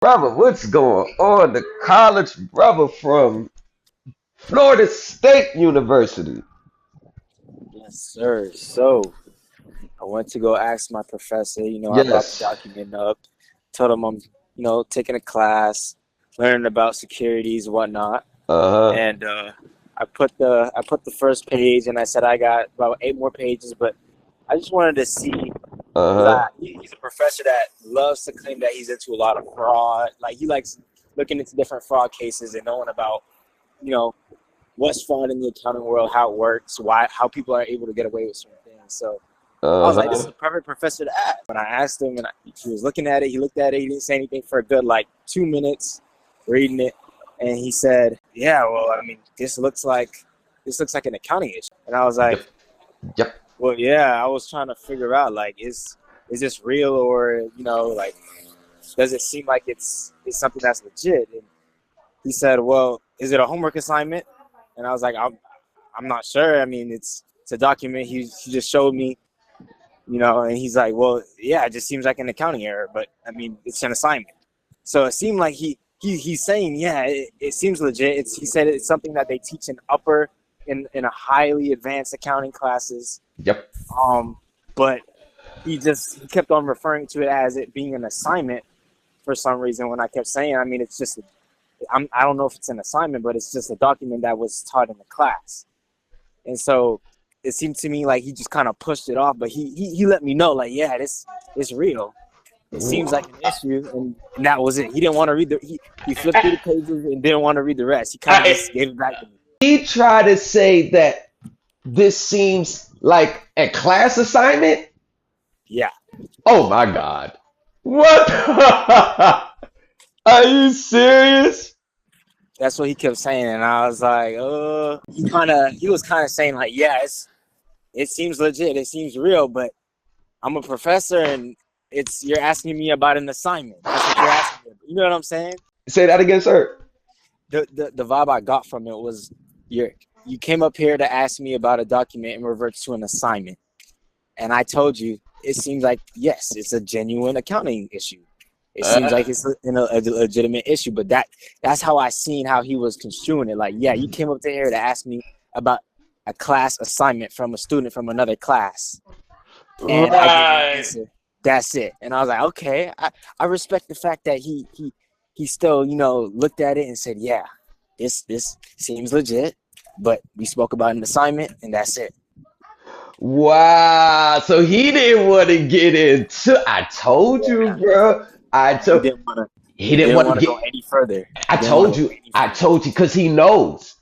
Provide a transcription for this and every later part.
Brother, what's going on? The college brother from Florida State University. Yes, sir. So I went to go ask my professor, I brought the Yes. document up, told him I'm, taking a class, learning about securities, whatnot. Uh-huh. And I put the first page and I said I got about 8 more pages, but I just wanted to see because Uh-huh. he's a professor that loves to claim that he's into a lot of fraud. Like he likes looking into different fraud cases and knowing about, you know, what's fraud in the accounting world, how it works, why how people are able to get away with certain things. So I was like, this is Uh-huh. a perfect professor to ask. When I asked him, and he was looking at it, he looked at it, he didn't say anything for a good like 2 minutes, reading it, and he said, "Yeah, well, I mean, this looks like an accounting issue." And I was Yep. like, Yep. "Well, yeah." I was trying to figure out like, is this real or like, does it seem like it's something that's legit? And he said, "Well, is it a homework assignment?" And I was like, I'm not sure. I mean, it's a document. He just showed me, and he's like, well, yeah, it just seems like an accounting error, but I mean, it's an assignment. So it seemed like he's saying, yeah, it seems legit. He said it's something that they teach in a highly advanced accounting classes. Yep. Um, but he kept on referring to it as it being an assignment for some reason. When I kept saying, I mean, it's just I don't know if it's an assignment, but it's just a document that was taught in the class. And so it seemed to me like he just kind of pushed it off, but he let me know like, yeah, this is real. It seems like an issue, and that was it. He didn't want to read he flipped through the pages and didn't want to read the rest. He kind of I, just gave it back to me. he tried to say that this seems like a class assignment. Yeah, Oh my God. What? Are you serious? that's what he kept saying, and I was like, he was kind of saying like, yeah, it seems legit, it seems real, but I'm a professor, and you're asking me about an assignment. That's what you're asking me. You know what I'm saying? Say that again, sir. The vibe I got from it was you you came up here to ask me about a document and reverts to an assignment. And I told you it seems like yes, it's a genuine accounting issue. It seems Uh, like it's a legitimate issue, but that's how I seen how he was construing it. Like, yeah, you came up to here to ask me about a class assignment from a student from another class, and I gave you an right. answer. That's it. And I was like, okay, I respect the fact that he still, looked at it and said, yeah, this seems legit, but we spoke about an assignment and that's it. Wow. So he didn't want to get into. I told you, Yeah. bro. I Yeah. He told. didn't want to He he didn't didn't want to want to get. go any further. I He didn't want to told go you. any I further. told you because he knows.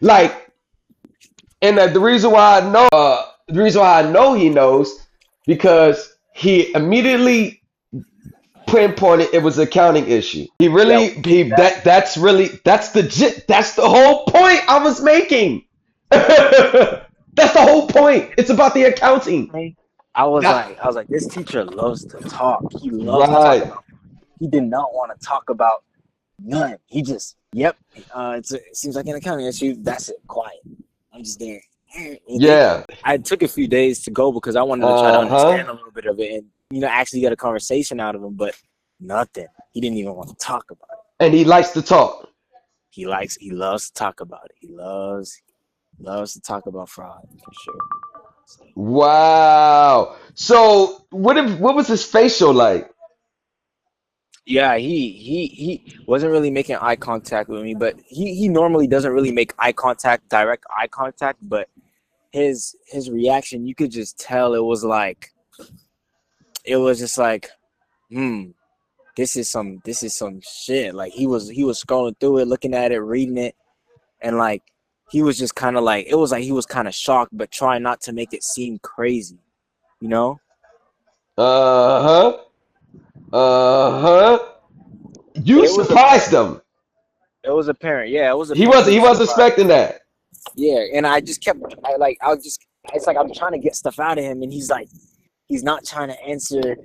Like, and the reason why I know. The reason why I know he knows because he immediately pinpointed it was an accounting issue. He Yeah, really. when he did He that, that's really that's the that's the whole point I was making. That's the whole point. It's about the accounting. hey, I was That, like, this teacher loves to talk. He loves to talk right. about. He did not want to talk about none. He just, yep. It seems like an accounting issue. That's it. Quiet. I'm just there. Yeah. I took a few days to go because I wanted to try to Uh-huh. understand a little bit of it and actually get a conversation out of him, but nothing. He didn't even want to talk about it. And he likes to talk. He loves to talk about it. He loves to talk about fraud for sure. So, Wow. So what was his facial like? yeah, he wasn't really making eye contact with me, but he normally doesn't really make direct eye contact, but his reaction, you could just tell it was just like, hmm, this is some shit. Like he was scrolling through it, looking at it, reading it, and like he was just kind of like it was like he was kind of shocked, but trying not to make it seem crazy, you know? Uh-huh. Uh-huh. You It was surprised apparent. him. It was apparent. Yeah, it was He apparent. was He he was was surprised. expecting that. Yeah, and I just kept it's like I'm trying to get stuff out of him, and he's not trying to answer.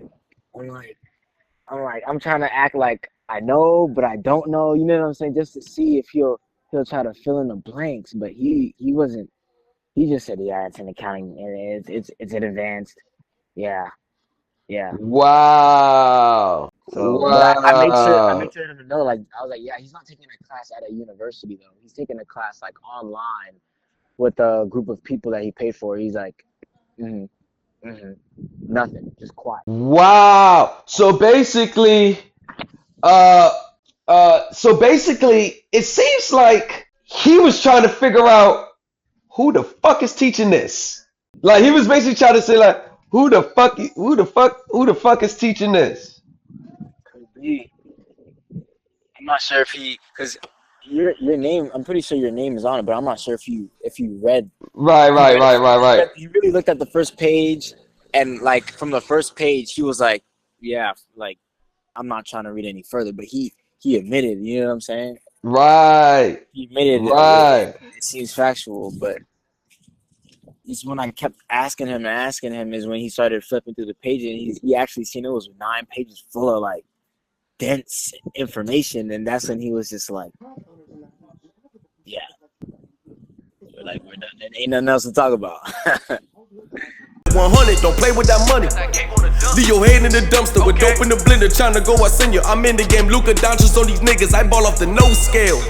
I'm like I'm trying to act like I know, but I don't know. You know what I'm saying? Just to see if he'll try to fill in the blanks. But he wasn't. He just said, "Yeah, it's an accounting. And it's an advanced. Yeah." Yeah. Wow. So, but I Wow. made sure him to know. Like, I was like, yeah, he's not taking a class at a university though. He's taking a class like online with a group of people that he paid for. He's like, mm-hmm, mm-hmm, nothing, just quiet. Wow. Uh, so basically, it seems like he was trying to figure out who the fuck is teaching this. Like he was basically trying to say like, who the fuck is teaching this? Could be. I'm not sure if he, because your name. I'm pretty sure your name is on it, but I'm not sure if you read. Right, He right, read it. right, right, right. He really looked at the first page, and like from the first page, he was like, yeah, like I'm not trying to read any further, but he admitted. You know what I'm saying? Right, He admitted right, it seems factual, but it's when I kept asking him is when he started flipping through the pages, and he actually seen it was 9 pages full of like dense information, and that's when he was just like, yeah, we're done. There ain't nothing else to talk about. 100, don't play with that money. Leave your head in the dumpster with dope in the blender. Tryna go, I send you. I'm in the game. Luka Doncic on these niggas. I ball off the no scale.